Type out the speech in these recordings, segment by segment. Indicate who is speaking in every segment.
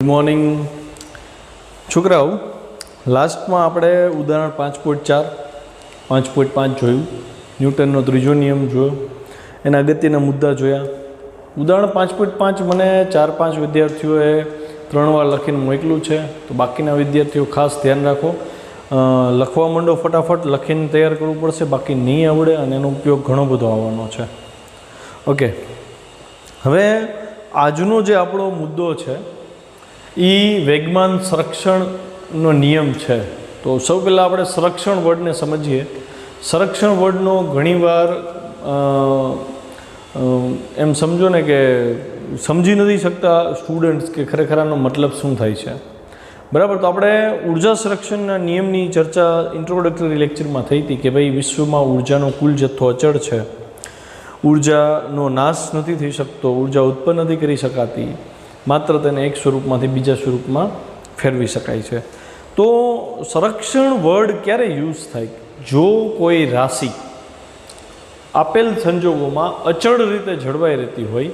Speaker 1: Morning છોકરાઓ, લાસ્ટમાં આપણે ઉદાહરણ 5.4 5.5 જોયું, ન્યૂટનનો ત્રીજો નિયમ જોયો, એના અગત્યના મુદ્દા જોયા. ઉદાહરણ 5.5 મને 4-5 વિદ્યાર્થીઓએ 3 વાર લખીને મોકલ્યું છે, તો બાકીના વિદ્યાર્થીઓ ખાસ ધ્યાન રાખો, લખવા માંડો, ફટાફટ લખીને તૈયાર કરવું પડશે, બાકી નહીં આવડે અને એનો ઉપયોગ ઘણો બધો આવવાનો છે. ઓકે, હવે આજનો જે આપણો મુદ્દો છે એ વેગમાન સંરક્ષણનો નિયમ છે. તો સૌ પહેલાં આપણે સંરક્ષણ વર્ડને સમજીએ. સંરક્ષણ વર્ડનો ઘણીવાર એમ સમજો ને કે સમજી નથી શકતા સ્ટુડન્ટ્સ કે ખરેખર આનો મતલબ શું થાય છે. બરાબર, તો આપણે ઉર્જા સંરક્ષણના નિયમની ચર્ચા ઇન્ટ્રોડક્ટરી લેક્ચરમાં થઈ હતી કે ભાઈ વિશ્વમાં ઉર્જાનો કુલ જથ્થો અચળ છે, ઉર્જાનો નાશ નથી થઈ શકતો, ઉર્જા ઉત્પન્ન નથી કરી શકાતી, માત્ર તેને એક સ્વરૂપમાંથી બીજા સ્વરૂપમાં ફેરવી શકાય છે. તો સંરક્ષણ વર્ડ ક્યારે યુઝ થાય? જો કોઈ રાશિ આપેલ સંજોગોમાં અચળ રીતે જળવાઈ રહેતી હોય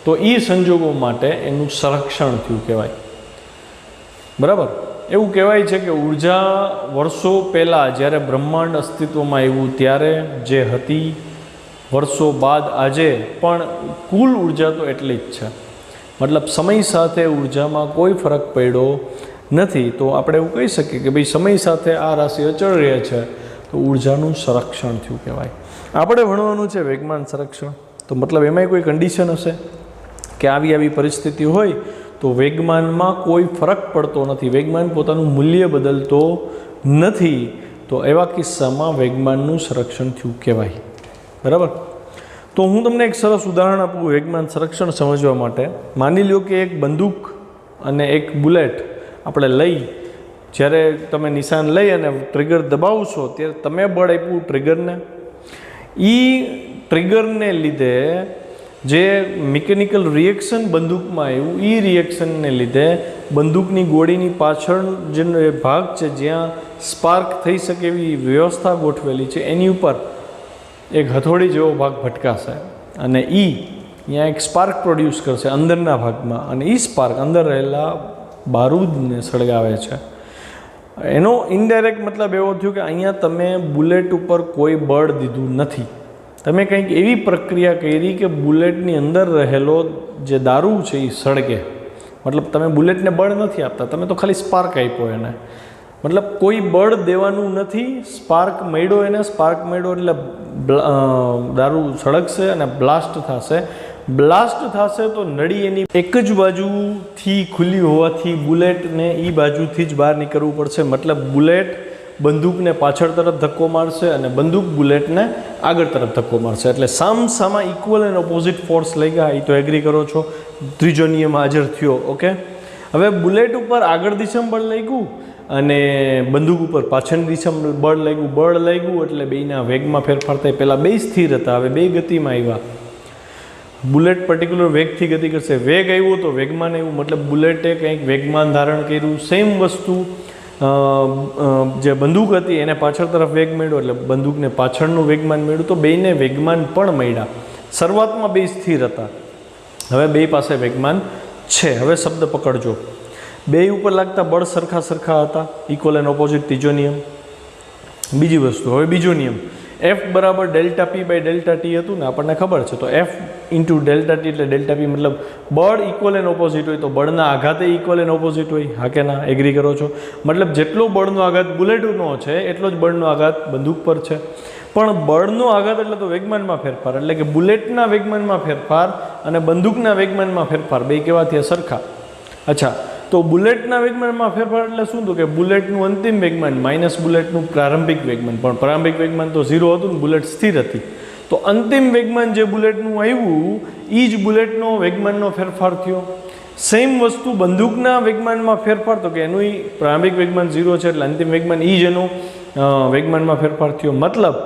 Speaker 1: તો એ સંજોગો માટે એનું સંરક્ષણ થયું કહેવાય. બરાબર, એવું કહેવાય છે કે ઉર્જા વર્ષો પહેલાં જ્યારે બ્રહ્માંડ અસ્તિત્વમાં આવ્યું ત્યારે જે હતી, વર્ષો બાદ આજે પણ કુલ ઉર્જા તો એટલી જ છે. મતલબ સમય સાથે ઉર્જામાં કોઈ ફરક પડ્યો નથી. તો આપણે એવું કહી શકીએ કે ભાઈ સમય સાથે આ રાશિ અચળ રહે છે, તો ઉર્જાનું સંરક્ષણ થયું કહેવાય. આપણે ભણવાનું છે વેગમાન સંરક્ષણ. તો મતલબ એમાંય કોઈ કન્ડિશન હશે કે આવી પરિસ્થિતિ હોય તો વેગમાનમાં કોઈ ફરક પડતો નથી, વેગમાન પોતાનું મૂલ્ય બદલતો નથી, તો એવા કિસ્સામાં વેગમાનનું સંરક્ષણ થયું કહેવાય. બરાબર, તો હું તમને એક સરસ ઉદાહરણ આપું વેગમાન સંરક્ષણ સમજવા માટે. માની લો કે એક બંદૂક અને એક બુલેટ આપણે લઈ, જ્યારે તમે નિશાન લઈ અને ટ્રિગર દબાવશો ત્યારે તમે બળ આપ્યું ટ્રિગરને, એ ટ્રિગરને લીધે જે મિકેનિકલ રિએક્શન બંદૂકમાં આવ્યું, એ રિએક્શનને લીધે બંદૂકની ગોળીની પાછળ જે ભાગ છે જ્યાં સ્પાર્ક થઈ શકે એવી વ્યવસ્થા ગોઠવેલી છે એની ઉપર એક હથોડી જેવો ભાગ ભટકાશે અને ત્યાં એક સ્પાર્ક પ્રોડ્યુસ કરશે અંદરના ભાગમાં, અને એ સ્પાર્ક અંદર રહેલા બારૂદને સળગાવે છે. એનો ઇનડાયરેક્ટ મતલબ એવો થયો કે અહીંયા તમે બુલેટ ઉપર કોઈ બળ દીધું નથી, તમે કંઈક એવી પ્રક્રિયા કરી કે બુલેટની અંદર રહેલો જે દારૂ છે એ સળગે. મતલબ તમે બુલેટને બળ નથી આપતા, તમે તો ખાલી સ્પાર્ક આપ્યો એને. મતલબ કોઈ બળ દેવાનું નથી, સ્પાર્ક મળ્યો એને, સ્પાર્ક મળ્યો એટલે દારૂ સળગશે અને બ્લાસ્ટ થશે. બ્લાસ્ટ થશે તો નળી એની એક જ બાજુથી ખુલ્લી હોવાથી બુલેટને એ બાજુથી જ બહાર નીકળવું પડશે. મતલબ બુલેટ બંદૂકને પાછળ તરફ ધક્કો મારશે અને બંદૂક બુલેટને આગળ તરફ ધક્કો મારશે. એટલે સામસામા ઇક્વલ એન્ડ ઓપોઝિટ ફોર્સ લઈ ગયા. એ તો એગ્રી કરો છો? ત્રીજો નિયમ હાજર થયો. ઓકે, હવે બુલેટ ઉપર આગળ દિશામાં બળ લાગ્યું અને બંદૂક ઉપર પાછળની દિશામાં બળ લાગ્યું એટલે બેયના વેગમાં ફેરફાર થાય. પહેલાં બે સ્થિર હતા, હવે બે ગતિમાં આવ્યા. બુલેટ પર્ટિક્યુલર વેગથી ગતિ કરશે, વેગ આવ્યો તો વેગમાન આવ્યું, મતલબ બુલેટે કંઈક વેગમાન ધારણ કર્યું. સેમ વસ્તુ જે બંદૂક હતી એને પાછળ તરફ વેગ મળ્યો એટલે બંદૂકને પાછળનું વેગમાન મળ્યું, તો બેયને વેગમાન પણ મળ્યા. શરૂઆતમાં બે સ્થિર હતા, હવે બે પાસે વેગમાન છે. હવે શબ્દ પકડજો, બે ઉપર લાગતા બળ સરખા હતા, ઇક્વલ એન્ડ ઓપોઝિટ, ત્રીજો નિયમ. બીજી વસ્તુ, હવે બીજો નિયમ, F બરાબર delta P by delta T હતું ને, આપણને ખબર છે. તો F ઇન્ટુ ડેલ્ટા ટી એટલે ડેલ્ટા પી, મતલબ બળ ઇક્વલ એન્ડ ઓપોઝિટ હોય તો બળના આઘાતે ઇક્વલ એન્ડ ઓપોઝિટ હોય. હા કે ના? એગ્રી કરો છો? મતલબ જેટલો બળનો આઘાત બુલેટનો છે એટલો જ બળનો આઘાત બંદૂક પર છે. પણ બળનો આઘાત એટલે તો વેગમાનમાં ફેરફાર, એટલે કે બુલેટના વેગમાનમાં ફેરફાર અને બંદૂકના વેગમાનમાં ફેરફાર, બે કેવા થયા? સરખા. અચ્છા, તો બુલેટના વેગમાનમાં ફેરફાર એટલે શું? તો કે બુલેટનું અંતિમ વેગમાન માઇનસ બુલેટનું પ્રારંભિક વેગમાન, પણ પ્રારંભિક વેગમાન તો 0 હતું ને, બુલેટ સ્થિર હતી. તો અંતિમ વેગમાન જે બુલેટનું આવ્યું એ જ બુલેટનો વેગમાનનો ફેરફાર થયો. સેમ વસ્તુ બંદૂકના વેગમાનમાં ફેરફાર, તો કે એનું પ્રારંભિક વેગમાન 0 છે એટલે અંતિમ વેગમાન એ જ એનું વેગમાનમાં ફેરફાર થયો. મતલબ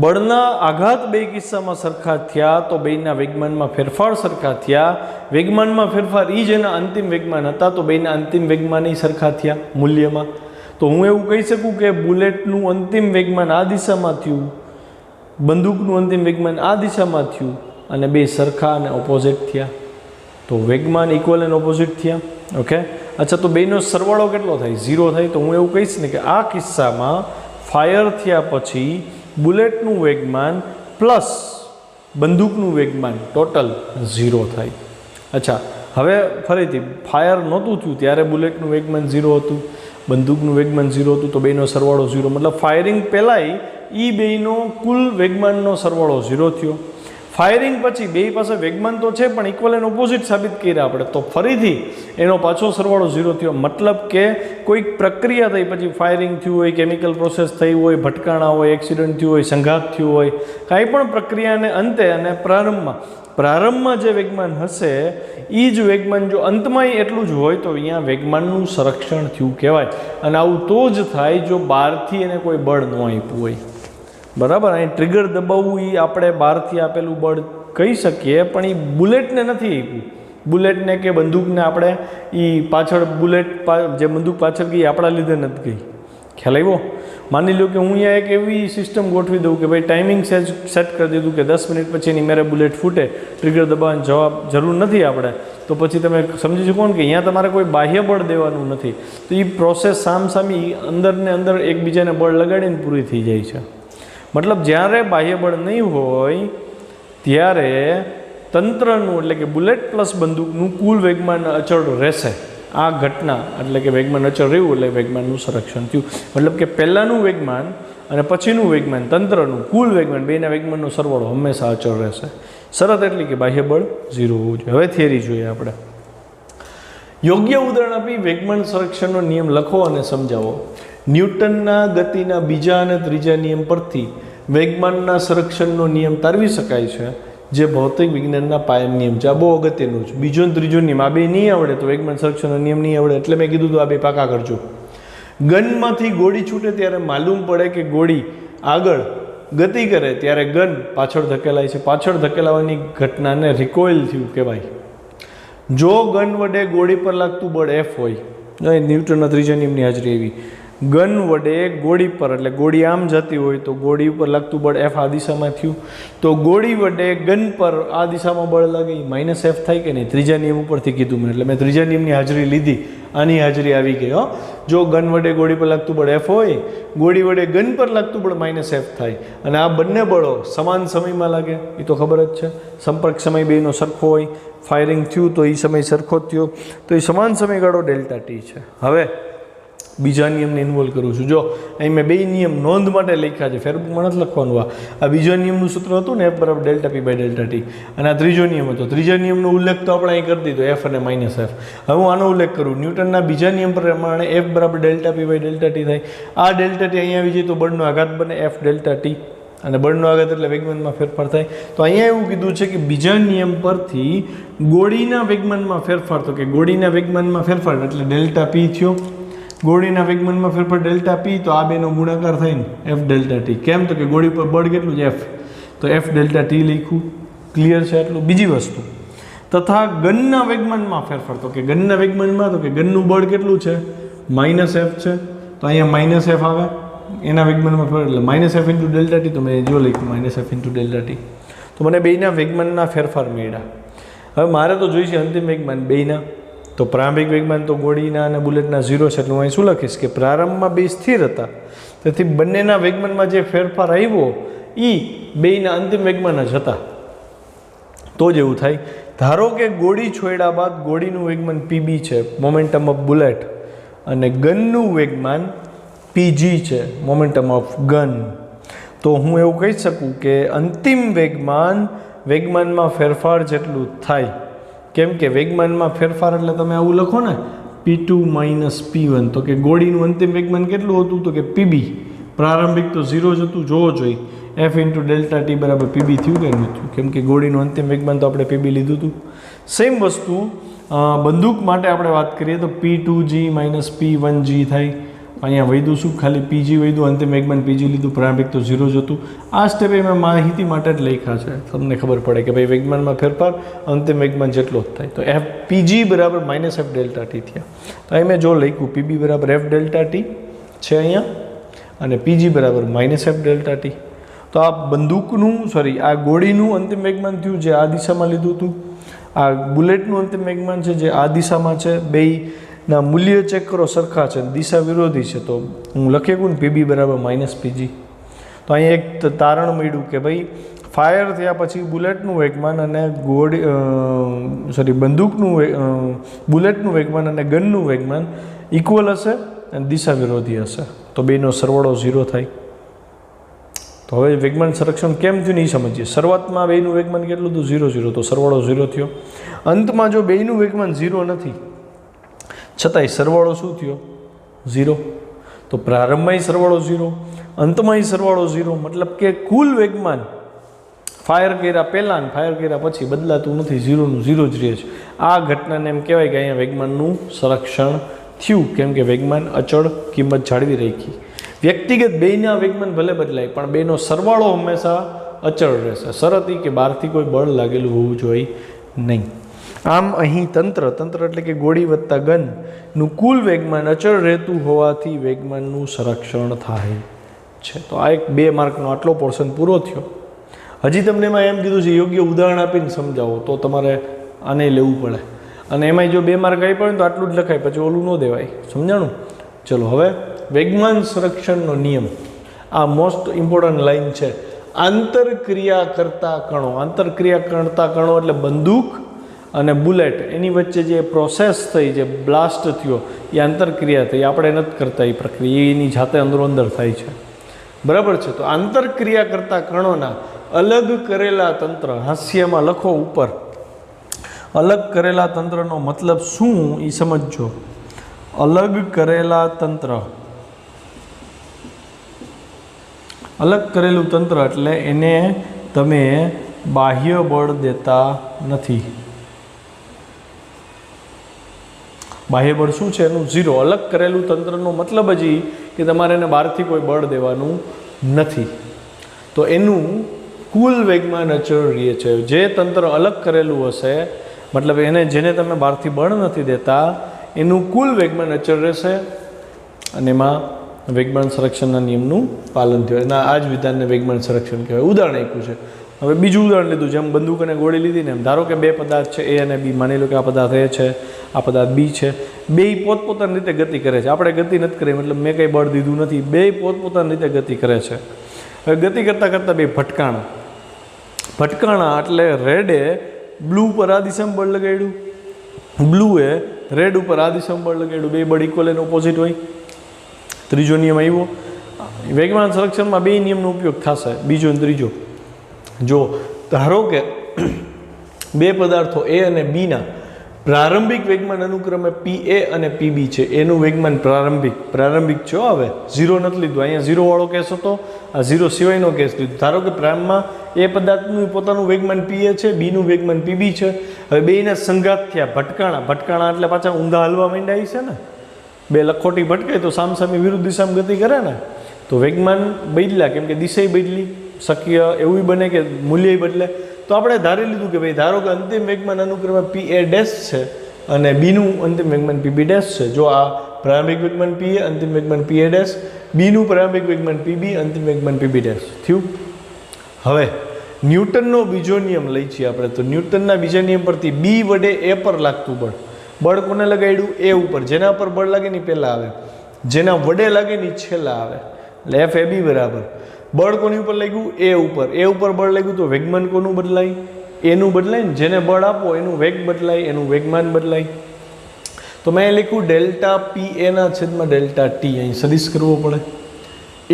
Speaker 1: બળના આઘાત બે કિસ્સામાં સરખા થયા તો બેના વેગમાનમાં ફેરફાર સરખા થયા. વેગમાનમાં ફેરફાર એ જ એના અંતિમ વેગમાન હતા, તો બેના અંતિમ વેગમાન સરખા થયા મૂલ્યમાં. તો હું એવું કહી શકું કે બુલેટનું અંતિમ વેગમાન આ દિશામાં થયું, બંદૂકનું અંતિમ વેગમાન આ દિશામાં થયું અને બે સરખા અને ઓપોઝિટ થયા. તો વેગમાન ઇક્વલ એન્ડ ઓપોઝિટ થયા. ઓકે, અચ્છા, તો બેનો સરવાળો કેટલો થાય? 0 થાય. તો હું એવું કહીશ ને કે આ કિસ્સામાં ફાયર થયા પછી બુલેટનું વેગમાન પ્લસ બંદૂકનું વેગમાન ટોટલ 0 થાય. અચ્છા, હવે ફરીથી ફાયર નહોતું થયું ત્યારે બુલેટનું વેગમાન 0 હતું, બંદૂકનું વેગમાન 0 હતું, તો બેનો સરવાળો 0. મતલબ ફાયરિંગ પહેલાંય એ બેનો કુલ વેગમાનનો સરવાળો 0 થયો. ફાયરિંગ પછી બે પાસે વેગમાન તો છે પણ ઇક્વલ એન્ડ ઓપોઝિટ સાબિત કર્યા આપણે, તો ફરીથી એનો પાછો સરવાળો 0 થયો. મતલબ કે કોઈક પ્રક્રિયા થઈ પછી ફાયરિંગ થયું હોય, કેમિકલ પ્રોસેસ થઈ હોય, ભટકાણા હોય, એક્સિડન્ટ થયું હોય, સંઘાત થયું હોય, કાંઈ પણ પ્રક્રિયાને અંતે અને પ્રારંભમાં જે વેગમાન હશે એ જ વેગમાન જો અંતમાં એટલું જ હોય તો અહીંયા વેગમાનનું સંરક્ષણ થયું કહેવાય. અને આવું તો જ થાય જો બહારથી એને કોઈ બળ ન આપ્યું હોય. બરાબર, અહીં ટ્રિગર દબાવવું એ આપણે બહારથી આપેલું બળ કહી શકીએ, પણ એ બુલેટને નથી આપ્યું. બુલેટને કે બંદૂકને આપણે એ પાછળ જે બંદૂક પાછળ ગઈ આપણા લીધે નથી ગઈ. ખ્યાલ આવ્યો? માની લો કે હું અહીંયા એક એવી સિસ્ટમ ગોઠવી દઉં કે ભાઈ ટાઈમિંગ સેટ કરી દીધું કે 10 મિનિટ પછી એની મેરે બુલેટ ફૂટે, ટ્રિગર દબાવવાની જરૂર નથી આપણે, તો પછી તમે સમજી શકો ને કે અહીંયા તમારે કોઈ બાહ્ય બળ દેવાનું નથી. તો એ પ્રોસેસ સામસામી અંદરને અંદર એકબીજાને બળ લગાડીને પૂરી થઈ જાય છે. મતલબ જ્યારે બાહ્ય બળ નહીં હોય ત્યારે તંત્રનું એટલે કે બુલેટ પ્લસ બંદૂકનું કુલ વેગમાન અચળ રહેશે. આ ઘટના એટલે કે વેગમાન અચળ રહ્યું એટલે વેગમાનનું સંરક્ષણ થયું. મતલબ કે પહેલાંનું વેગમાન અને પછીનું વેગમાન તંત્રનું કુલ વેગમાન બેના વેગમાનનો સરવાળો હંમેશા અચળ રહેશે. શરત એટલી કે બાહ્ય બળ 0 હોવું જોઈએ. હવે થિયરી જોઈએ આપણે. યોગ્ય ઉદાહરણ આપી વેગમાન સંરક્ષણનો નિયમ લખો અને સમજાવો. ન્યૂટનના ગતિના બીજા અને ત્રીજા નિયમ પરથી વેગમાનના સંરક્ષણનો નિયમ તારવી શકાય છે, જે ભૌતિક વિજ્ઞાનના પાયન નિયમ છે. આ બહુ અગત્યનું છે. બીજો અને ત્રીજો નિયમ આ બે નહીં આવડે તો વેગમાન સંરક્ષણનો નિયમ નહીં આવડે. એટલે મેં કીધું હતું આ બે પાકા કરજો. ગનમાંથી ગોળી છૂટે ત્યારે માલુમ પડે કે ગોળી આગળ ગતિ કરે ત્યારે ગન પાછળ ધકેલાય છે. પાછળ ધકેલાવાની ઘટનાને રિકોઇલ થયું કહેવાય. જો ગન વડે ગોળી પર લાગતું બળ F હોય, ન્યૂટનના ત્રીજા નિયમની હાજરી એવી, ગન વડે ગોળી પર એટલે ગોળી આમ જતી હોય તો ગોળી ઉપર લાગતું બળ F આ દિશામાં થયું, તો ગોળી વડે ગન પર આ દિશામાં બળ લાગે -F થાય કે નહીં? ત્રીજા નિયમ ઉપરથી કીધું મેં, એટલે મેં ત્રીજા નિયમની હાજરી લીધી, આની હાજરી આવી ગઈ. જો ગન વડે ગોળી પર લાગતું બળ F હોય, ગોળી વડે ગન પર લાગતું બળ -F થાય, અને આ બંને બળો સમાન સમયમાં લાગે એ તો ખબર જ છે. સંપર્ક સમય બેનો સરખો હોય, ફાયરિંગ થયું તો એ સમય સરખો જ થયો, તો એ સમાન સમયગાળો Δt છે. હવે બીજા નિયમને ઇન્વોલ્વ કરું છું. જો અહીં મેં બે નિયમ નોંધ માટે લખ્યા છે, ફેરબુકમાં નથી લખવાનું. આ બીજા નિયમનું સૂત્ર હતું ને F = Δp/Δt, અને આ ત્રીજો નિયમ હતો. ત્રીજા નિયમનો ઉલ્લેખ તો આપણે અહીં કરી દીધો, F અને -F. હવે હું આનો ઉલ્લેખ કરું. ન્યૂટનના બીજા નિયમ પ્રમાણે F = Δp/Δt થાય. આ Δt અહીં આવી જાય તો બળનો આઘાત બને F Δt, અને બળનો આઘાત એટલે વેગમાનમાં ફેરફાર થાય. તો અહીંયા એવું કીધું છે કે બીજા નિયમ પરથી ગોળીના વેગમાનમાં ફેરફાર, તો કે ગોળીના વેગમાનમાં ફેરફાર એટલે Δp થયો. ગોળીના વેગમાનમાં ફેરફાર Δp, તો આ બેનો ગુણાકાર થાય ને F Δt. કેમ? તો કે ગોળી પર બળ કેટલું છે F, તો F Δt લખ્યું. ક્લિયર છે આટલું? બીજી વસ્તુ, તથા ગનના વેગમાનમાં ફેરફાર, તો કે ગનના વેગમાનમાં, તો કે ગનનું બળ કેટલું છે? -F છે, તો અહીંયા -F આવે એના વેગમાનમાં ફેરફાર એટલે -F × Δt. તો મેં જો લખ્યું -F × Δt. તો મને બેના વેગમાનના ફેરફાર મળ્યા. હવે મારે તો જોઈશે અંતિમ વેગમાન બેના. તો પ્રારંભિક વેગમાન તો ગોળીના અને બુલેટના 0 છે, એટલે હું અહીં શું લખીશ કે પ્રારંભમાં બે સ્થિર હતા, તેથી બંનેના વેગમાનમાં જે ફેરફાર આવ્યો એ બેના અંતિમ વેગમાન જ હતા. તો જ એવું થાય. ધારો કે ગોળી છોડ્યા બાદ ગોળીનું વેગમાન Pb છે, મોમેન્ટમ ઓફ બુલેટ, અને ગનનું વેગમાન Pg છે, મોમેન્ટમ ઓફ ગન. તો હું એવું કહી શકું કે અંતિમ વેગમાનમાં ફેરફાર જેટલું થાય. કેમ કે વેગમાનમાં ફેરફાર એટલે તમે આવું લખો ને P2 - P1, તો કે ગોળીનું અંતિમ વેગમાન કેટલું હતું? તો કે Pb. પ્રારંભિક તો 0 જ હતું, જોવો જોઈએ. F × Δt = Pb થયું કે નહીં થયું? કેમ કે ગોળીનું અંતિમ વેગમાન તો આપણે Pb લીધું હતું. સેમ વસ્તુ બંદૂક માટે આપણે વાત કરીએ તો P2g - P1g થાય. અહીંયા વૈધું શું? ખાલી Pg વૈધું, અંતિમ વેગમાન Pg લીધું, પ્રારંભિક તો 0 જ હતું. આ સ્ટેપે મેં માહિતી માટે જ લખ્યા છે, તમને ખબર પડે કે ભાઈ વેગમાનમાં ફેરફાર અંતિમ વેગમાન જેટલો જ થાય. તો Pg = -F Δt થયા. તો અહીં મેં જો લખ્યું Pb = F Δt છે અહીંયા, અને Pg = -F Δt. તો આ બંદૂકનું આ ગોળીનું અંતિમ વેગમાન થયું જે આ દિશામાં લીધું હતું, આ બુલેટનું અંતિમ વેગમાન છે જે આ દિશામાં છે, બેયના મૂલ્ય ચેક કરો સરખા છે, દિશા વિરોધી છે, તો હું લખી શકું ને પીબી બરાબર -pg. તો અહીંયા એક તારણ મળ્યું કે ભાઈ ફાયર થયા પછી બુલેટનું વેગમાન અને બુલેટનું વેગમાન અને ગનનું વેગમાન ઇક્વલ હશે અને દિશા વિરોધી હશે, તો બેનો સરવાળો 0 થાય. તો હવે વેગમાન સંરક્ષણ કેમ થયું નહીં સમજીએ. શરૂઆતમાં બેનું વેગમાન કેટલું હતું? 0 0, તો સરવાળો 0 થયો. અંતમાં જો બેનું વેગમાન 0 નથી છતાંય સરવાળો શું થયો? 0. તો પ્રારંભમાં સરવાળો 0, અંતમાં સરવાળો 0, મતલબ કે કુલ વેગમાન ફાયર કર્યા પહેલાં અને ફાયર કર્યા પછી બદલાતું નથી, 0 નું 0 જ રહે છે. આ ઘટનાને એમ કહેવાય કે અહીંયા વેગમાનનું સંરક્ષણ થયું, કેમ કે વેગમાન અચળ કિંમત જાળવી રાખી. વ્યક્તિગત બેયના વેગમાન ભલે બદલાય પણ બેનો સરવાળો હંમેશા અચળ રહેશે. શરત એ કે બહારથી કોઈ બળ લાગેલું હોવું જોઈએ નહીં. આમ અહીં તંત્ર એટલે કે ગોળી વત્તા ગનનું કુલ વેગમાન અચળ રહેતું હોવાથી વેગમાનનું સંરક્ષણ થાય છે. તો આ એક 2 માર્કનો આટલો પોર્શન પૂરો થયો. હજી તમને એમાં એમ કીધું છે યોગ્ય ઉદાહરણ આપીને સમજાવો, તો તમારે આને લેવું પડે. અને એમાંય જો 2 માર્ક આવી પડે તો આટલું જ લખાય, પછી ઓલું ન દેવાય. સમજાણું? ચલો હવે વેગમાન સંરક્ષણનો નિયમ, આ મોસ્ટ ઇમ્પોર્ટન્ટ લાઈન છે. આંતરક્રિયા કરતા કણો એટલે બંદૂક અને બુલેટ એની વચ્ચે જે પ્રોસેસ થઈ, જે બ્લાસ્ટ થયો, એ આંતરક્રિયા થઈ. આપણે નથી કરતા એ પ્રક્રિયા, એની જાતે અંદરો-અંદર થાય છે. બરાબર છે? તો આંતરક્રિયા કરતા કણોના અલગ કરેલા તંત્ર, હાસ્યમાં લખો ઉપર, અલગ કરેલા તંત્રનો મતલબ શું એ સમજજો. અલગ કરેલા તંત્ર, અલગ કરેલું તંત્ર એટલે એને તમે બાહ્ય બળ દેતા નથી. બાહ્ય બળ શું છે? એનું 0. અલગ કરેલું તંત્રનો મતલબ જ કે તમારે એને બહારથી કોઈ બળ દેવાનું નથી. તો એનું કુલ વેગમાન અચળ રહે છે. જે તંત્ર અલગ કરેલું હશે, મતલબ જેને તમે બહારથી બળ નથી દેતા, એનું કુલ વેગમાન અચળ રહેશે અને એમાં વેગમાન સંરક્ષણના નિયમનું પાલન થયું. એના આ જ વિધાનને વેગમાન સંરક્ષણ કહેવાય. ઉદાહરણ આપ્યું છે. હવે બીજું ઉદાહરણ લીધું, જેમ બંદૂક અને ગોળી લીધી ને એમ. ધારો કે 2 પદાર્થ છે, A અને B. માની લો કે આ પદાર્થ A છે, આ પદાર્થ B છે. બેય પોતપોતાની રીતે ગતિ કરે છે. આપણે ગતિ નથી કરી, મતલબ મેં કંઈ બળ દીધું નથી. બેય પોતપોતાની રીતે ગતિ કરે છે. હવે ગતિ કરતાં બે ભટકાણા એટલે રેડે બ્લુ ઉપર આ દિશામાં બળ લગાડ્યું, બ્લુએ રેડ ઉપર આ દિશામાં બળ લગાડ્યું. બે બળ ઇક્વલ એન્ડ ઓપોઝિટ હોય. ત્રીજો નિયમ આવ્યો. વેગમાન સંરક્ષણમાં 2 નિયમનો ઉપયોગ થશે, બીજો અને ત્રીજો. જો ધારો કે 2 પદાર્થો A અને B ના પ્રારંભિક વેગમાન અનુક્રમે PA અને PB છે. એનું વેગમાન પ્રારંભિક છે. હવે 0 નથી લીધું, અહીંયા 0 વાળો કેસ હતો, આ 0 સિવાયનો કેસ લીધો. ધારો કે પ્રારંભમાં A પદાર્થનું પોતાનું વેગમાન PA છે, બીનું વેગમાન PB છે. હવે બેયના સંઘાત થયા, ભટકાણા એટલે પાછા ઊંધા હલવા માંડ્યા છે ને. 2 લખોટી ભટકે તો સામસામે વિરુદ્ધ દિશામાં ગતિ કરે ને, તો વેગમાન બદલ્યા, કેમ કે દિશા બદલી. શક્ય એવું બને કે મૂલ્ય બદલે. તો આપણે ધારી લીધું કે ભાઈ ધારો કે અંતિમ વેગમાન અનુક્રમે PA' છે અને બીનું અંતિમ વેગમાન PB' છે. જો આ પ્રારંભિક વેગમાન PA, અંતિમ વેગમાન PA', બીનું પ્રારંભિક વેગમાન PB, અંતિમ વેગમાન PB' થયું. હવે ન્યૂટનનો બીજો નિયમ લઈ છીએ આપણે. તો ન્યૂટનના બીજા નિયમ પરથી B વડે A પર લાગતું બળ કોને લગાડ્યું? A ઉપર. જેના પર બળ લાગે ને પહેલાં આવે, જેના વડે લાગે ને છેલ્લા આવે. એટલે FAB બરાબર બળ કોની ઉપર લાગ્યું? A ઉપર. A ઉપર બળ લાગ્યું તો વેગમાન કોનું બદલાય? એનું બદલાય ને. જેને બળ આપો એનું વેગ બદલાય, એનું વેગમાન બદલાય. તો મેં લખ્યું ડેલ્ટા PA ના છેદમાં ડેલ્ટા T. અહીં સદિશ કરવો પડે.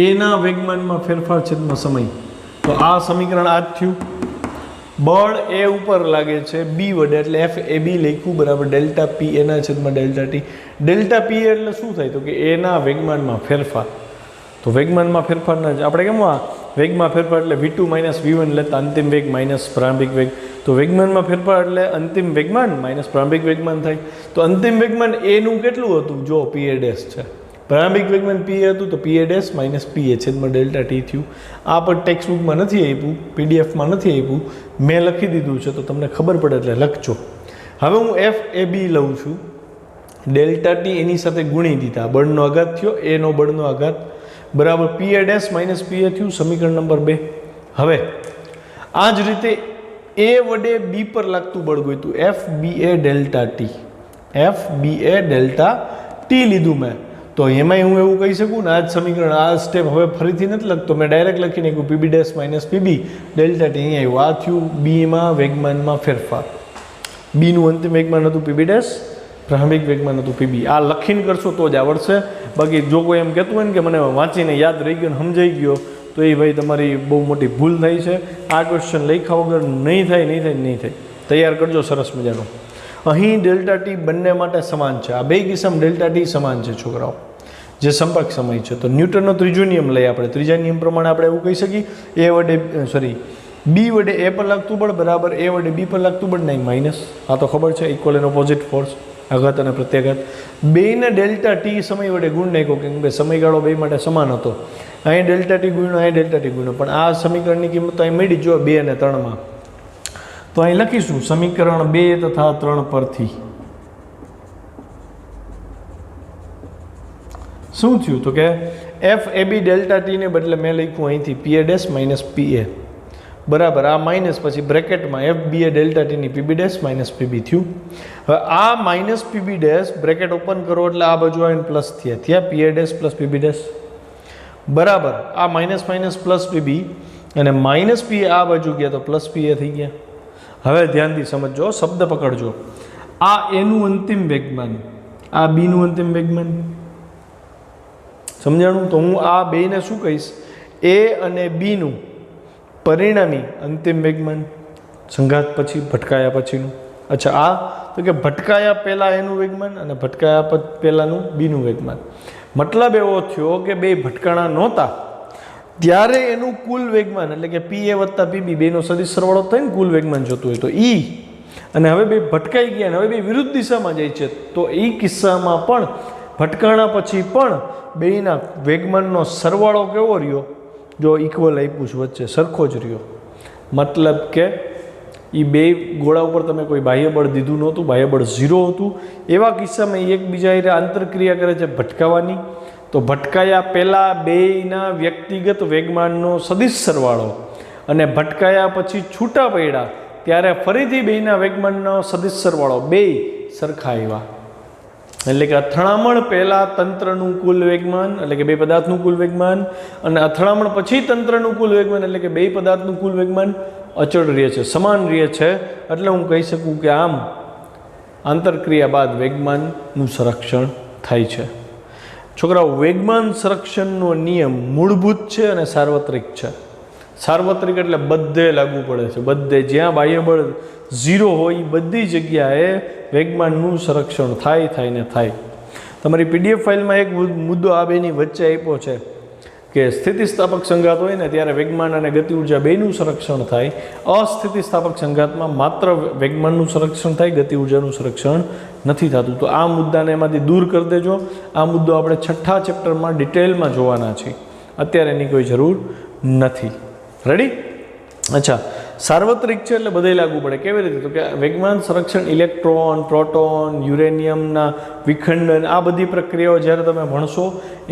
Speaker 1: A ના વેગમાનમાં ફેરફાર છેદમાં સમય. તો આ સમીકરણ આ જ થયું. બળ A ઉપર લાગે છે B વડે, એટલે FAB લખ્યું બરાબર ડેલ્ટા PA ના છેદમાં ડેલ્ટા T. ડેલ્ટા PA એટલે શું થાય? તો કે A ના વેગમાનમાં ફેરફાર. તો વેગમાનમાં ફેરફારના જ આપણે કેમ વેગમાં ફેરફાર એટલે V2 - V1 લેતા અંતિમ વેગ માઇનસ પ્રારંભિક વેગ. તો વેગમાનમાં ફેરફાર એટલે અંતિમ વેગમાન માઇનસ પ્રારંભિક વેગમાન થાય. તો અંતિમ વેગમાન A નું કેટલું હતું? જો PA' છે. પ્રારંભિક વેગમાન PA હતું તો PA' માઇનસ PA છેદમાં ડેલ્ટા T થયું. આ પણ ટેક્સ્ટ બુકમાં નથી આપ્યું, PDFમાં નથી આપ્યું, મેં લખી દીધું છે તો તમને ખબર પડે એટલે લખજો. હવે હું FAB લઉં છું. ડેલ્ટા T એની સાથે ગુણી દીધા. બળનો આઘાત થયો, A નો બળનો આઘાત બરાબર PA' માઇનસ PA થયું. સમીકરણ નંબર 2. હવે આ જ રીતે એ વડે બી પર લાગતું બળ ગોઈતું, F B A delta T, F B A delta T લીધું મેં. તો એમાંય હું એવું કહી શકું ને, આ જ સમીકરણ, આ સ્ટેપ હવે ફરીથી નથી લખતો, મેં ડાયરેક્ટ લખી નાખ્યું PB dash minus PB delta T. અહીંયા આવ્યું, આ થયું બીમાં વેગમાનમાં ફેરફાર. બીનું અંતિમ વેગમાન હતું પીબી ડેશ, પ્રારંભિક વેગમાન હતું પીબી. આ લખીને કરશો તો જ આવડશે. બાકી જો કોઈ એમ કહેતું હોય ને કે મને વાંચીને યાદ રહી ગયો ને સમજાઈ ગયો, તો એ ભાઈ તમારી બહુ મોટી ભૂલ થઈ છે. આ ક્વેશ્ચન લખ્યા વગર નહીં થાય. તૈયાર કરજો સરસ મજાનો. અહીં ડેલ્ટા ટી બંને માટે સમાન છે. આ બે કિસ્સામાં ડેલ્ટા ટી સમાન છે છોકરાઓ, જે સંપર્ક સમય છે. તો ન્યૂટનનો ત્રીજો નિયમ લઈએ આપણે. ત્રીજા નિયમ પ્રમાણે આપણે એવું કહી શકીએ, બી વડે એ પર લાગતું બળ બરાબર એ વડે બી પર લાગતું બળ, નહીં માઇનસ. આ તો ખબર છે, ઇક્વલ એન્ડ ઓપોઝિટ ફોર્સ, આઘાત અને પ્રત્યાઘાત. બેને ડેલ્ટા ટી સમય વડે ગુણ નાખ્યો, કેમ કે સમયગાળો બે માટે સમાન હતો. અહીં ડેલ્ટા ટી ગુણ્યો, અહીં ડેલ્ટા ટી ગુણ્યો, પણ આ સમીકરણની કિંમત અહીં મળી જો 2 અને 3માં. તો અહીં લખીશું સમીકરણ 2 તથા 3 પરથી શું થયું, તો કે એફ એ બી ડેલ્ટા ટીને બદલે મેં લખ્યું અહીંથી પીએ ડેશ માઇનસ પીએ બરાબર, આ માઇનસ પછી બ્રેકેટમાં એફ બી એ ડેલ્ટા ટીની પીબી ડેશ માઇનસ પીબી થયું. હવે આ minus P B dash bracket open કરો એટલે આ બાજુ આવીને પ્લસ થયા P A dash plus P B dash બરાબર. આ માઇનસ માઇનસ પ્લસ પીબી અને માઇનસ પી આ બાજુ ગયા તો પ્લસ પીએ થઈ ગયા. હવે ધ્યાનથી સમજો, શબ્દ પકડજો. આ એનું અંતિમ વેગમાન, આ બીનું અંતિમ વેગમાન, સમજાણું? તો હું આ બેને શું કહીશ, એ અને બીનું પરિણામી અંતિમ વેગમાન, સંઘાત પછી ભટકાયા પછીનું. અચ્છા, આ તો કે ભટકાયા પહેલાં એનું વેગમાન અને ભટકાયા પહેલાંનું બીનું વેગમાન. મતલબ એવો થયો કે બે ભટકાણા નહોતા ત્યારે એનું કુલ વેગમાન, એટલે કે પી એ વત્તા પીબી બેનો સદિશ સરવાળો થઈને કુલ વેગમાન જોતું હોય તો ઈ, અને હવે બે ભટકાઈ ગયા અને હવે બે વિરુદ્ધ દિશામાં જાય છે, તો એ કિસ્સામાં પણ ભટકાણા પછી પણ બેના વેગમાનનો સરવાળો કેવો રહ્યો, જો ઇક્વલ આપ્યું છે વચ્ચે, સરખો જ રહ્યો. મતલબ કે એ બે ગોળા ઉપર તમે કોઈ બાહ્ય બળ દીધું નહોતું, બાહ્ય બળ 0 હતું. એવા કિસ્સામાં એકબીજા એ આંતરક્રિયા કરે છે ભટકાવાની. તો ભટકાયા પહેલાં બેયના વ્યક્તિગત વેગમાનનો સદિશ સરવાળો અને ભટકાયા પછી છૂટા પડ્યા ત્યારે ફરીથી બેયના વેગમાનનો સદિશ સરવાળો, બે સરખા આવ્યા. એટલે કે અથડામણ પહેલાં તંત્રનું કુલ વેગમાન, એટલે કે બે પદાર્થનું કુલ વેગમાન, અને અથડામણ પછી તંત્રનું કુલ વેગમાન, એટલે કે બે પદાર્થનું કુલ વેગમાન અચળ રહે છે, સમાન રહે છે. એટલે હું કહી શકું કે આમ આંતરક્રિયા બાદ વેગમાનનું સંરક્ષણ થાય છે. છોકરાઓ, વેગમાન સંરક્ષણનો નિયમ મૂળભૂત છે અને સાર્વત્રિક છે. સાર્વત્રિક એટલે બધે લાગુ પડે છે, બધે જ્યાં બાહ્ય બળ 0 હોય બધી જગ્યાએ વેગમાનનું સંરક્ષણ થાય. તમારી પીડીએફ ફાઇલમાં એક મુદ્દો આ બેની વચ્ચે આપ્યો છે કે સ્થિતિસ્થાપક સંઘાત હોય ને ત્યારે વેગમાન અને ગતિ ઉર્જા બેનું સંરક્ષણ થાય. અસ્થિતિસ્થાપક સંઘાતમાં માત્ર વેગમાનનું સંરક્ષણ થાય, ગતિ ઉર્જાનું સંરક્ષણ નથી થતું. તો આ મુદ્દાને એમાંથી દૂર કરી દેજો. આ મુદ્દો આપણે 6થા ચેપ્ટરમાં ડિટેલમાં જોવાના છીએ, અત્યારે એની કોઈ જરૂર નથી. રેડી? અચ્છા, સાર્વત્રિક છે એટલે બધે લાગુ પડે. કેવી રીતે? તો કે વેગમાન સંરક્ષણ ઇલેક્ટ્રોન, પ્રોટોન, યુરેનિયમના વિખંડન, આ બધી પ્રક્રિયાઓ જ્યારે તમે ભણશો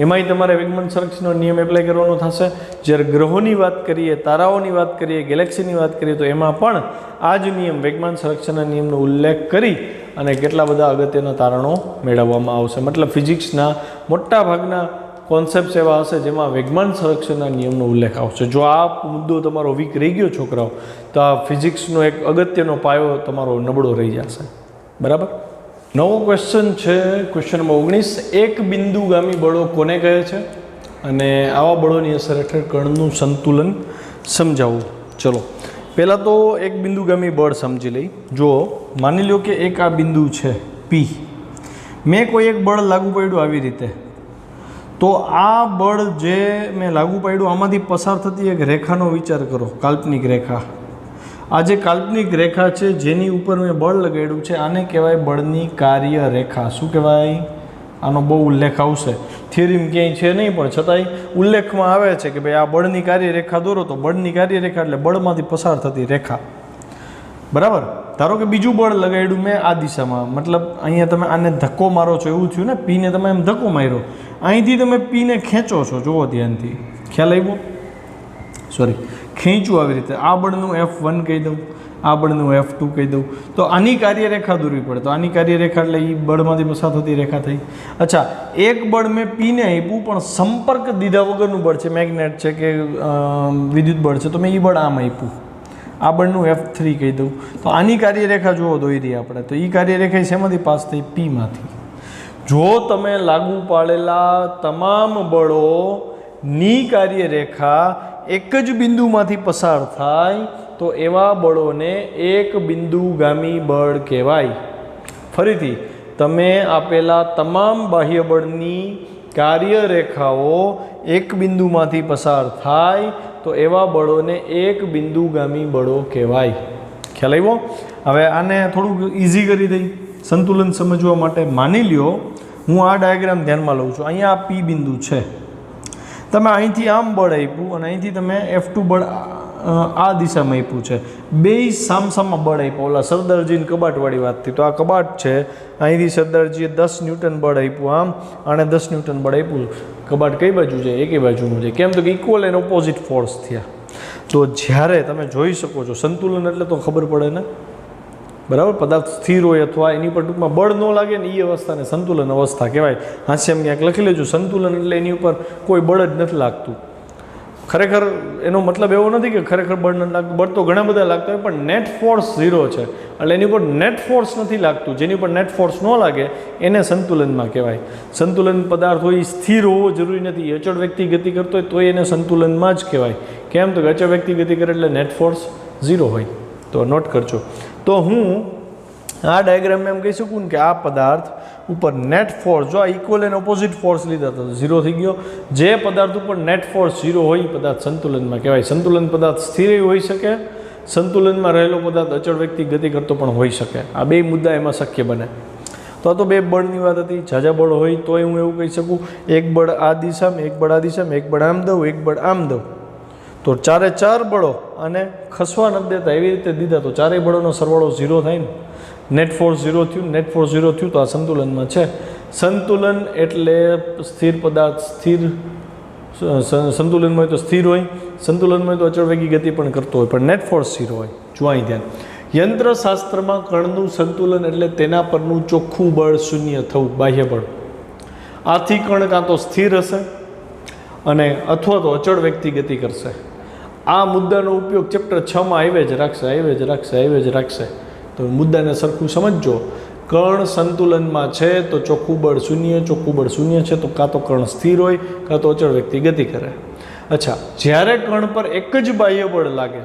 Speaker 1: એમાંય તમારે વેગમાન સંરક્ષણનો નિયમ એપ્લાય કરવાનો થશે. જ્યારે ગ્રહોની વાત કરીએ, તારાઓની વાત કરીએ, ગેલેક્સીની વાત કરીએ તો એમાં પણ આ જ નિયમ, વેગમાન સંરક્ષણના નિયમનો ઉલ્લેખ કરી અને કેટલા બધા અગત્યના તારણો મેળવવામાં આવશે. મતલબ ફિઝિક્સના મોટા ભાગના કોન્સેપ્ટ એવા હશે જેમાં વેગમાન સંરક્ષણના નિયમનો ઉલ્લેખ આવશે. જો આ મુદ્દો તમારો વીક રહી ગયો છોકરાઓ, તો આ ફિઝિક્સનો એક અગત્યનો પાયો તમારો નબળો રહી જશે. બરાબર? નવો ક્વેશ્ચન છે, ક્વેશ્ચન નંબર 19. એક બિંદુગામી બળો કોને કહે છે અને આવા બળોની અસર હેઠળ કણનું સંતુલન સમજાવવું. ચલો, પહેલાં તો એક બિંદુગામી બળ સમજી લઈ. જો માની લો કે એક આ બિંદુ છે પી, મેં કોઈ એક બળ લાગુ પાડ્યું આવી રીતે, તો આ બળ જે મેં લાગુ પાડ્યું આમાંથી પસાર થતી એક રેખાનો વિચાર કરો, કાલ્પનિક રેખા. આ જે કાલ્પનિક રેખા છે જેની ઉપર મેં બળ લગાડ્યું છે આને કહેવાય બળની કાર્ય રેખા. શું કહેવાય? આનો બહુ ઉલ્લેખ આવશે, થિયરીમાં ક્યાંય છે નહીં પણ છતાંય ઉલ્લેખમાં આવે છે કે ભાઈ આ બળની કાર્ય રેખા દોરો. તો બળની કાર્ય રેખા એટલે બળમાંથી પસાર થતી રેખા. બરાબર? ધારો કે બીજું બળ લગાડ્યું મેં આ દિશામાં, મતલબ અહીંયા તમે આને ધક્કો મારો છો એવું થયું ને, પીને તમે એમ ધક્કો માર્યો, અહીંથી તમે પીને ખેંચો છો. જુઓ ધ્યાનથી, ખ્યાલ આવ્યો? સોરી, ખેંચું આવી રીતે. આ બળનું F1 કહી દઉં, આ બળનું F2 કહી દઉં તો આની કાર્યરેખા દોરવી પડે. તો આની કાર્યરેખા એટલે એ બળમાંથી પસાર થતી રેખા થઈ. અચ્છા, એક બળ મેં P ને આપ્યું પણ સંપર્ક દીધા વગરનું બળ છે, મેગ્નેટ છે કે વિદ્યુત બળ છે, તો મેં એ બળ આમ આપ્યું. આ બળનું F3 કહી દઉં. તો આની કાર્યરેખા જુઓ દોરી આપણે, તો એ કાર્યરેખા શેમાંથી પાસ થઈ? P માંથી. જો તમે લાગુ પાડેલા તમામ બળોની કાર્યરેખા એક જ બિંદુમાંથી પસાર થાય તો એવા બળોને એક બિંદુગામી બળ કહેવાય. ફરીથી, તમે આપેલા તમામ બાહ્ય બળની કાર્યરેખાઓ એક બિંદુમાંથી પસાર થાય તો એવા બળોને એક બિંદુગામી બળો કહેવાય. ખ્યાલ આવ્યો? હવે આને થોડુંક ઇઝી કરી દઈ સંતુલન સમજવા માટે. માની લ્યો હું આ ડાયાગ્રામ ધ્યાનમાં લઉં છું. અહીંયા આ P બિંદુ છે, તમે અહીંથી આમ બળ આપ્યું અને અહીંથી તમે F2 બળ આ દિશામાં આપ્યું છે. બે સામસામા બળ આપ્યું. ઓલા સરદારજીની કબાટવાળી વાત થઈ, તો આ કબાટ છે, અહીંથી સરદારજીએ 10 ન્યૂટન બળ આપ્યું આમ, અને 10 ન્યૂટન બળ આપ્યું. કબાટ કઈ બાજુ છે? એકે બાજુનું છે. કેમ? તો કે ઇક્વલ એન્ડ ઓપોઝિટ ફોર્સ થયા. તો જ્યારે તમે જોઈ શકો છો સંતુલન એટલે તો ખબર પડે ને, બરાબર? પદાર્થ સ્થિર હોય અથવા એની પર ટૂંકમાં બળ ન લાગે ને, એ અવસ્થાને સંતુલન અવસ્થા કહેવાય. હાસ્યમ ક્યાંક લખી લેજો, સંતુલન એટલે એની ઉપર કોઈ બળ જ નથી લાગતું. ખરેખર એનો મતલબ એવો નથી કે ખરેખર બળ નથી લાગતું, બળ તો ઘણા બધા લાગતા હોય, પણ નેટ ફોર્સ 0 છે એટલે એની ઉપર નેટ ફોર્સ નથી લાગતું. જેની ઉપર નેટ ફોર્સ ન લાગે એને સંતુલનમાં કહેવાય. સંતુલન પદાર્થ હોય એ સ્થિર હોવો જરૂરી નથી. અચળ વ્યક્તિ ગતિ કરતો હોય તો એને સંતુલનમાં જ કહેવાય. કેમ? તો કે અચળ વ્યક્તિ ગતિ કરે એટલે નેટ ફોર્સ 0 હોય. તો નોટ કરજો. તો હું આ ડાયાગ્રામમાં એમ કહી શકું ને કે આ પદાર્થ ઉપર નેટ ફોર્સ, જો આ ઇક્વલ એન્ડ ઓપોઝિટ ફોર્સ લીધા તો 0 થઈ ગયો. જે પદાર્થ ઉપર નેટ ફોર્સ 0 હોય એ પદાર્થ સંતુલનમાં કહેવાય. સંતુલન પદાર્થ સ્થિર હોઈ શકે, સંતુલનમાં રહેલો પદાર્થ અચળ વ્યક્તિ ગતિ કરતો પણ હોઈ શકે. આ બે મુદ્દા એમાં શક્ય બને. તો આ તો બે બળની વાત હતી. ઝાઝા બળ હોય તોય હું એવું કહી શકું, એક બળ આ દિશામાં, એક બળ આ દિશામાં, એક બળ આમ દઉં, એક બળ આમ દઉં, તો ચારે ચાર બળો અને ખસવા નથી દેતા એવી રીતે દીધા તો ચારેય બળોનો સરવાળો 0 થાય ને. નેટ ફોર્સ 0 થયું, નેટ ફોર્સ 0 થયું તો આ સંતુલનમાં છે. સંતુલન એટલે સ્થિર પદાર્થ સ્થિર, સંતુલનમાં હોય તો સ્થિર હોય, સંતુલનમાં હોય તો અચળ વેગી ગતિ પણ કરતો હોય, પણ નેટ ફોર્સ 0 હોય. જો અહીં ધ્યાન, યંત્રશાસ્ત્રમાં કણનું સંતુલન એટલે તેના પરનું ચોખ્ખું બળ શૂન્ય થવું, બાહ્ય બળ. આથી કણ કાં તો સ્થિર હશે અને અથવા તો અચળ વ્યક્તિ ગતિ કરશે. આ મુદ્દાનો ઉપયોગ ચેપ્ટર 6માં આવે જ રાખશે. તો મુદ્દાને સરખું સમજજો. કણ સંતુલનમાં છે તો ચોખ્ખું બળ શૂન્ય છે, તો કાં તો કણ સ્થિર હોય કાં તો અચળ વ્યક્તિ ગતિ કરે. અચ્છા, જ્યારે કણ પર એક જ બાહ્ય બળ લાગે,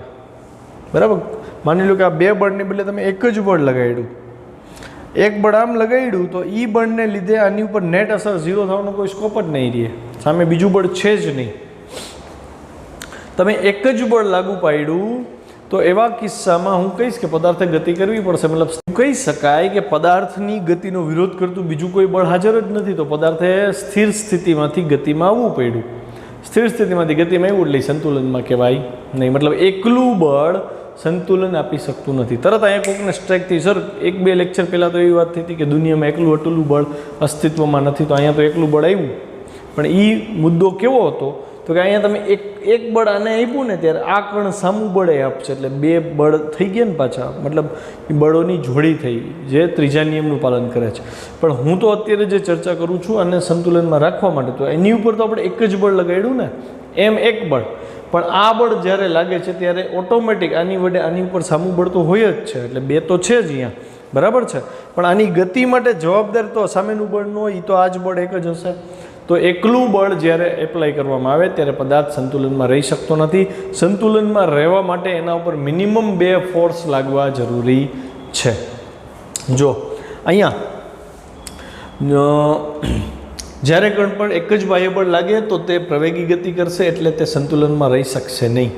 Speaker 1: બરાબર? માની લો કે આ બે બળને બદલે તમે એક જ બળ લગાડ્યું, એક બળ આમ લગાડ્યું તો એ બળને લીધે આની ઉપર નેટ અસર 0 થવાનો કોઈ સ્કોપ જ નહીં રહે. સામે બીજું બળ છે જ નહીં. તમે એક જ બળ લાગુ પાડ્યું તો એવા કિસ્સામાં હું કહીશ કે પદાર્થે ગતિ કરવી પડશે. મતલબ કહી શકાય કે પદાર્થની ગતિનો વિરોધ કરતું બીજું કોઈ બળ હાજર જ નથી, તો પદાર્થે સ્થિર સ્થિતિમાંથી ગતિમાં આવવું પડ્યું. સ્થિર સ્થિતિમાંથી ગતિમાં આવ્યું એટલે સંતુલનમાં કહેવાય નહીં. મતલબ એકલું બળ સંતુલન આપી શકતું નથી. તરત અહીંયા કોઈકને સ્ટ્રાઇક થઈ, સર 1-2 લેક્ચર પહેલાં તો એવી વાત થઈ હતી કે દુનિયામાં એકલું અટલું બળ અસ્તિત્વમાં નથી, તો અહીંયા તો એકલું બળ આવ્યું. પણ એ મુદ્દો કેવો હતો? તો કે અહીંયા તમે એક બળ આને આપ્યું ને ત્યારે આ કણ સામું બળે આપશે, એટલે બે બળ થઈ ગયા ને પાછા. મતલબ એ બળોની જોડી થઈ જે ત્રીજા નિયમનું પાલન કરે છે. પણ હું તો અત્યારે જે ચર્ચા કરું છું અને સંતુલનમાં રાખવા માટે, તો એની ઉપર તો આપણે એક જ બળ લગાડ્યું ને, એમ એક બળ. પણ આ બળ જ્યારે લાગે છે ત્યારે ઓટોમેટિક આની વડે આની ઉપર સામું બળ તો હોય જ છે, એટલે બે તો છે જ અહીંયા, બરાબર છે. પણ આની ગતિ માટે જવાબદાર તો સામેનું બળ ન હોય, એ તો આ જ બળ એક જ હશે. તો એકલું બળ જ્યારે એપ્લાય કરવામાં આવે ત્યારે પદાર્થ સંતુલનમાં રહી શકતો નથી. સંતુલનમાં રહેવા માટે એના ઉપર મિનિમમ 2 ફોર્સ લાગવા જરૂરી છે. જો અહીંયા જ્યારે કણ પર એક જ બાહ્ય બળ લાગે તો તે પ્રવેગી ગતિ કરશે, એટલે તે સંતુલનમાં રહી શકશે નહીં.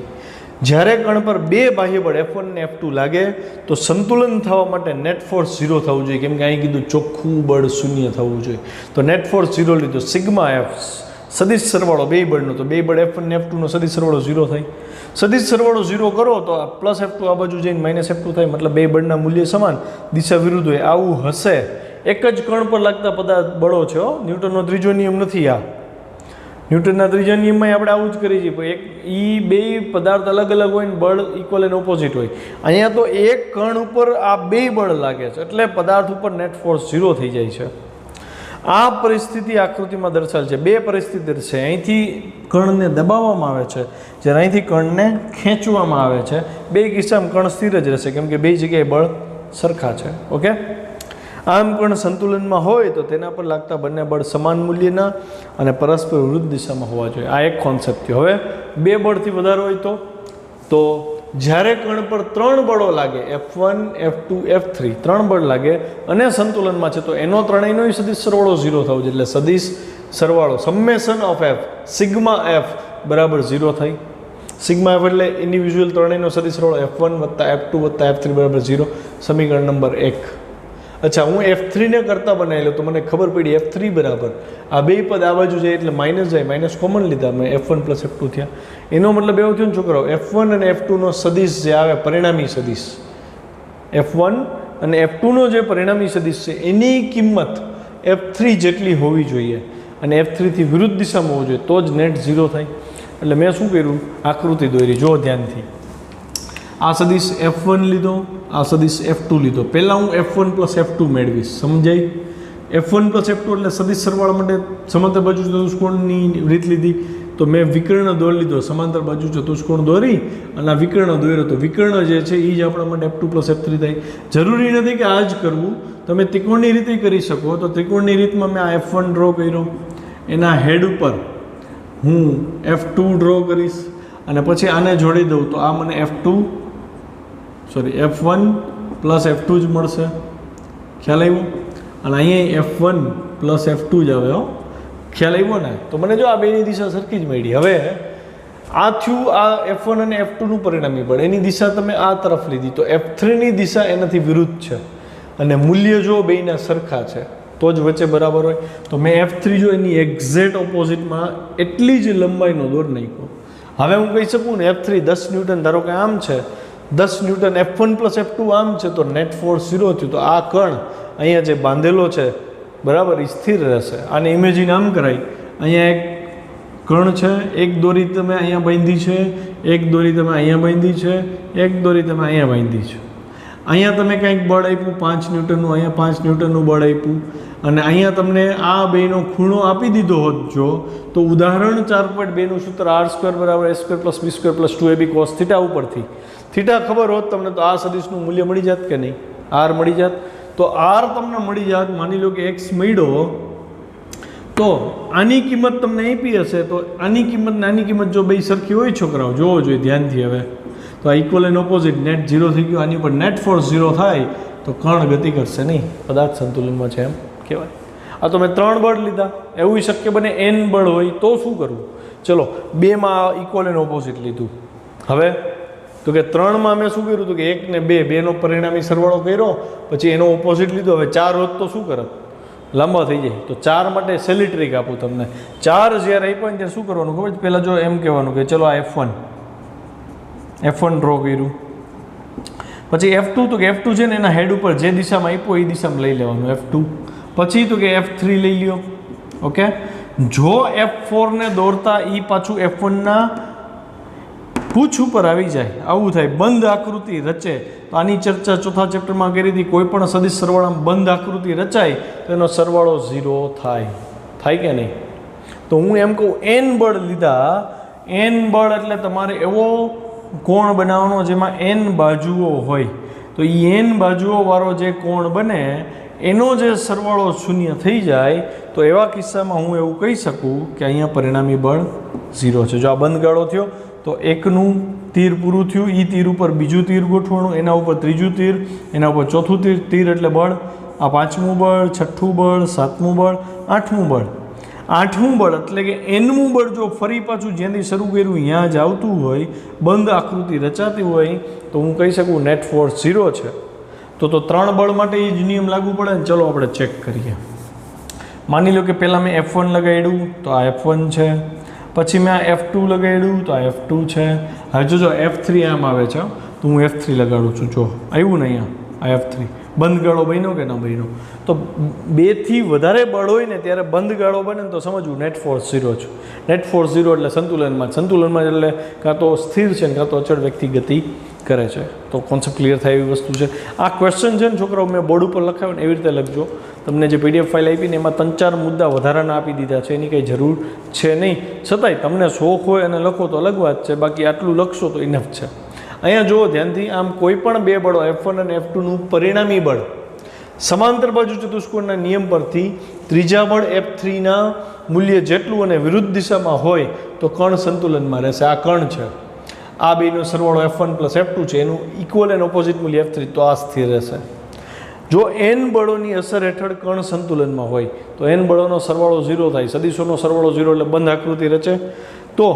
Speaker 1: જ્યારે કણ પર 2 બાહ્ય બળ F1 અને F2 લાગે તો સંતુલન થવા માટે નેટ ફોર્સ 0 થવું જોઈએ. કેમ કે અહીં કીધું ચોખ્ખું બળ શૂન્ય થવું જોઈએ. તો નેટ ફોર્સ 0 લીધો, સિગ્મા F સદિશ સરવાળો 2 બળનો, તો 2 બળ F1 અને F2 નો સદિશ સરવાળો 0 થાય. સદિશ સરવાળો 0 કરો તો પ્લસ F2 આ બાજુ જઈને -F2 થાય. મતલબ 2 બળના મૂલ્ય સમાન, દિશા વિરુદ્ધ હોય. આવું હશે. એક જ કણ પર લાગતા પદાર્થ બળો છે. ન્યૂટનનો ત્રીજો નિયમ નથી આ. ન્યૂટનના ત્રીજા નિયમમાં આપણે આવું જ કરીએ છીએ, એક બે પદાર્થ અલગ અલગ હોય ને બળ ઇક્વલ એન્ડ ઓપોઝિટ હોય. અહીંયા તો એક કણ ઉપર આ બે બળ લાગે છે એટલે પદાર્થ ઉપર નેટ ફોર્સ 0 થઈ જાય છે. આ પરિસ્થિતિ આકૃતિમાં દર્શાવેલ છે. બે પરિસ્થિતિ છે, અહીંથી કણને દબાવવામાં આવે છે જ્યારે અહીંથી કણને ખેંચવામાં આવે છે. બે કિસ્સામાં કણ સ્થિર જ રહેશે કેમ કે બે જગ્યાએ બળ સરખા છે. ઓકે, આમ કણ સંતુલનમાં હોય તો તેના પર લાગતા બંને બળ સમાન મૂલ્યના અને પરસ્પર વિરુદ્ધ દિશામાં હોવા જોઈએ. આ એક કોન્સેપ્ટ થયો. હવે બે બળથી વધારે હોય તો જ્યારે કણ પર 3 બળો લાગે, F1 F2 F3 3 બળ લાગે અને સંતુલનમાં છે તો એનો ત્રણેયનો સદિશ સરવાળો 0 થવો જોઈએ. એટલે સદિશ સરવાળો summation of F sigma F બરાબર 0 થાય. સિગ્મા F એટલે ઇન્ડિવિજ્યુઅલ ત્રણેયનો સદિશ સરવાળો F1 + F2 + F3 બરાબર 0. સમીકરણ નંબર 1. અચ્છા, હું F3 ને કરતા બનાવી લઉં તો મને ખબર પડી F3 બરાબર આ બે પદ આ બાજુ જાય એટલે માઇનસ જાય, માઇનસ કોમન લીધા મેં, F1 + F2 થયા. એનો મતલબ એવું થયું ને છોકરાઓ, F1 અને F2 નો સદિશ જે આવે પરિણામી સદિશ, F1 અને F2 નો જે પરિણામી સદિશ છે એની કિંમત F3 જેટલી હોવી જોઈએ અને F3 થી વિરુદ્ધ દિશામાં હોવું જોઈએ તો જ નેટ 0 થાય. એટલે મેં શું કર્યું, આકૃતિ દોરી, જો ધ્યાનથી. આ સદિશ F1 લીધો, આ સદિશ F2 લીધો. પહેલાં હું F1 + F2 મેળવીશ, સમજાય? F1 + F2 એટલે સદિશ સરવાળા માટે સમાંતર બાજુ ચતુષ્કોણની રીત લીધી તો મેં વિકર્ણ દોરી લીધો, સમાંતર બાજુ ચતુષ્કોણ દોરી અને આ વિકર્ણ દોર્યો તો વિકર્ણ જે છે એ જ આપણા માટે F2 + F3 થાય. જરૂરી નથી કે આ જ કરવું, તમે ત્રિકોણની રીતે કરી શકો. તો ત્રિકોણની રીતમાં મેં આ F1 ડ્રો કર્યો, એના હેડ ઉપર હું F2 ડ્રો કરીશ અને પછી આને જોડી દઉં તો આ મને F1 + F2 જ મળશે. ખ્યાલ આવ્યો? અને અહીંયા F1 + F2 જ આવે. ખ્યાલ આવ્યો ને? તો મને જો આ બેની દિશા સરખી જ મળી. હવે આ થયું આ F1 અને F2 નું પરિણામી બળ, એની દિશા તમે આ તરફ લીધી તો F3 ની દિશા એનાથી વિરુદ્ધ છે અને મૂલ્ય જો બેયના સરખા છે તો જ વચ્ચે બરાબર હોય. તો મેં F3 જો એની એક્ઝેક્ટ ઓપોઝિટમાં એટલી જ લંબાઈનો દોર નાખ્યો. હવે હું કહી શકું ને F3 10 ન્યૂટન, ધારો કે આમ છે 10 ન્યૂટન, F1 + F2 આમ છે તો નેટ ફોર્સ 0 થયું. તો આ કણ અહીંયા જે બાંધેલો છે બરાબર એ સ્થિર રહેશે. આને ઇમેજિન આમ કરાય, અહીંયા એક કણ છે, એક દોરી તમે અહીંયા બાંધી છે, એક દોરી તમે અહીંયા બાંધી છે, એક દોરી તમે અહીંયા બાંધી છે. અહીંયા તમે કંઈક બળ આપ્યું 5 ન્યૂટનનું, અહીંયા 5 ન્યૂટનનું બળ આપ્યું અને અહીંયા તમને આ બેનો ખૂણો આપી દીધો હોત જો તો ઉદાહરણ 4.2 નું સૂત્ર R² = A² + B² + 2AB cos θ ઉપરથી થીટા ખબર હોત તમને તો આ સદિશનું મૂલ્ય મળી જાત કે નહીં? R મળી જાત. તો R તમને મળી જાત, માની લો કે X મળ્યો તો આની કિંમત તમને આપી હશે તો આની કિંમત ને આની કિંમત જો બે સરખી હોય છોકરાઓ, જોવો જોઈએ ધ્યાનથી. હવે તો આ ઇક્વલ એન્ડ ઓપોઝિટ, નેટ 0 થઈ ગયું. આની ઉપર નેટ ફોર્સ 0 થાય તો કણ ગતિ કરશે નહીં, પદાર્થ સંતુલનમાં છે એમ કહેવાય. આ તો મેં 3 બળ લીધા, એવું શક્ય બને n બળ હોય તો શું કરવું? ચલો 2 માં ઇક્વલ એન્ડ ઓપોઝિટ લીધું. હવે તો કે 3 માં મેં શું કર્યું હતું કે 1 ને 2 બેનો પરિણામી સરવાળો કર્યો, પછી એનો ઓપોઝિટ લીધો. હવે 4 હોત તો શું કરત? લાંબા થઈ જાય. તો 4 માટે સેલી ટ્રીક આપું તમને. 4 જ્યારે આપ્યો ને ત્યારે શું કરવાનું ખબર છે? પહેલાં જો એમ કહેવાનું કે ચલો આ F1 ડ્રો કર્યું, પછી F2 તો કે F2 છે ને એના હેડ ઉપર જે દિશામાં આપ્યો એ દિશામાં લઈ લેવાનું F2. પછી તો કે F3 લઈ લ્યો. ઓકે, જો F4 ને દોરતા એ પાછું F1 ના પૂછ ઉપર આવી જાય, આવું થાય, બંધ આકૃતિ રચે. તો આની ચર્ચા ચોથા ચેપ્ટરમાં કરી હતી. કોઈ પણ સદિશ સરવાળામાં બંધ આકૃતિ રચાય તો એનો સરવાળો 0 થાય. થાય કે નહીં? તો હું એમ કહું n બળ લીધા. n બળ એટલે તમારે એવો કોણ બનાવવાનો જેમાં n બાજુઓ હોય. તો એ n બાજુઓ વાળો જે કોણ બને એનો જે સરવાળો 0 થઈ જાય તો એવા કિસ્સામાં હું એવું કહી શકું કે અહીંયા પરિણામી બળ 0 છે. જો આ બંધ ગાળો થયો તો એકનું તીર પૂરું થયું, એ તીર ઉપર બીજું તીર ગોઠવણું, એના ઉપર ત્રીજું તીર, એના ઉપર ચોથું તીર, તીર એટલે બળ, આ 5મું બળ, 6મું બળ, 7મું બળ, 8મું બળ. 8મું બળ એટલે કે nમું બળ જો ફરી પાછું જ્યાંથી શરૂ કર્યું ત્યાં જ આવતું હોય, બંધ આકૃતિ રચાતી હોય તો હું કહી શકું નેટ ફોર્સ 0 છે. તો 3 બળ માટે એ જ નિયમ લાગુ પડે ને. ચલો આપણે ચેક કરીએ. માની લો કે પહેલાં મેં F1 લગાડ્યું તો આ F1 છે, પછી મેં આ F2 લગાડ્યું તો આ F2 છે. હવે જો F3 આમ આવે છે તો હું F3 લગાડું છું. જો આવ્યું ને અહીંયા આ F3, બંધ ગાળો બન્યો કે ન બન્યો? તો 2થી વધારે બળ હોય ને ત્યારે બંધ ગાળો બને ને તો સમજવું નેટ ફોર્સ 0 છે. નેટ ફોર્સ 0 એટલે સંતુલનમાં એટલે કાં તો સ્થિર છે ને કાં તો અચળ વ્યક્તિ ગતિ કરે છે. તો કોન્સેપ્ટ ક્લિયર થાય એવી વસ્તુ છે. આ ક્વેશ્ચન છે ને છોકરાઓ મેં બોર્ડ ઉપર લખાવ્યો ને એવી રીતે લખજો. તમને જે PDF ફાઇલ આપી ને એમાં 3-4 મુદ્દા વધારાના આપી દીધા છે, એની કંઈ જરૂર છે નહીં. છતાંય તમને શોખ હોય અને લખો તો અલગ વાત છે, બાકી આટલું લખશો તો ઇનફ છે. અહીંયા જુઓ ધ્યાનથી, આમ કોઈ પણ બે બળો F1 અને F2નું પરિણામી બળ સમાંતર બાજુ ચતુષ્કોણના નિયમ પરથી ત્રીજા બળ F3ના મૂલ્ય જેટલું અને વિરુદ્ધ દિશામાં હોય તો કણ સંતુલનમાં રહેશે. આ કણ છે, આ બેનો સરવાળો F1 + F2 છે, એનું ઇક્વલ એન્ડ ઓપોઝિટ મૂલ્ય F3, તો આ સ્થિર રહેશે. જો n બળોની અસર હેઠળ કણ સંતુલનમાં હોય તો n બળોનો સરવાળો 0 થાય. સદિશોનો સરવાળો 0 એટલે બંધ આકૃતિ રચે. તો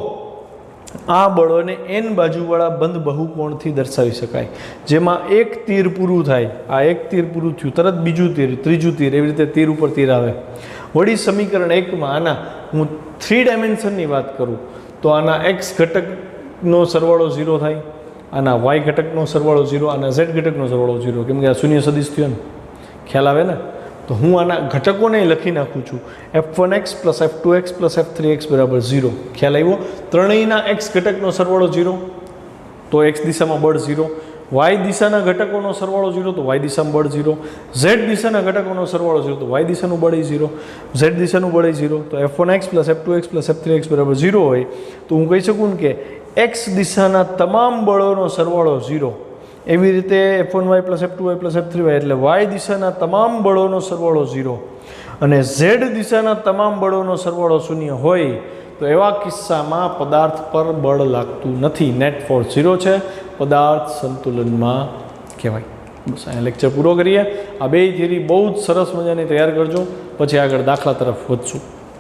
Speaker 1: આ બળોને n બાજુવાળા બંધ બહુકોણથી દર્શાવી શકાય, જેમાં એક તીર પૂરું થાય. આ એક તીર પૂરું થયું, તરત બીજું તીર, ત્રીજું તીર, એવી રીતે તીર ઉપર તીર આવે. વળી સમીકરણ 1માં આના હું 3 ડાયમેન્શનની વાત કરું તો આના x ઘટકનો સરવાળો 0 થાય, આના y ઘટકનો સરવાળો 0, આના z ઘટકનો સરવાળો 0, કેમ કે આ શૂન્ય સદિશ થયો ને, ખ્યાલ આવે ને? તો હું આના ઘટકોને લખી નાખું છું, F1x + F2x + F3x = 0. ખ્યાલ આવ્યો? ત્રણેયના x ઘટકનો સરવાળો 0 તો x દિશામાં બળ 0, y દિશાના ઘટકોનો સરવાળો 0 તો y દિશામાં બળ 0, z દિશાના ઘટકોનો સરવાળો 0 તો y દિશાનું બળ 0, z દિશાનું બળ 0. તો F1x + F2x + F3x = 0 હોય તો હું કહી શકું કે x દિશાના તમામ બળોનો સરવાળો 0. એવી રીતે F1y + F2y + F3y એટલે y દિશાના તમામ બળોનો સરવાળો 0 અને z દિશાના તમામ બળોનો સરવાળો 0 હોય તો એવા કિસ્સામાં પદાર્થ પર બળ લાગતું નથી. નેટ ફોર્સ 0 છે, પદાર્થ સંતુલનમાં કહેવાય. બસ અહીંયા લેક્ચર પૂરો કરીએ. આ બે થિયરી બહુ જ સરસ મજાની તૈયાર કરજો, પછી આગળ દાખલા તરફ વધશું.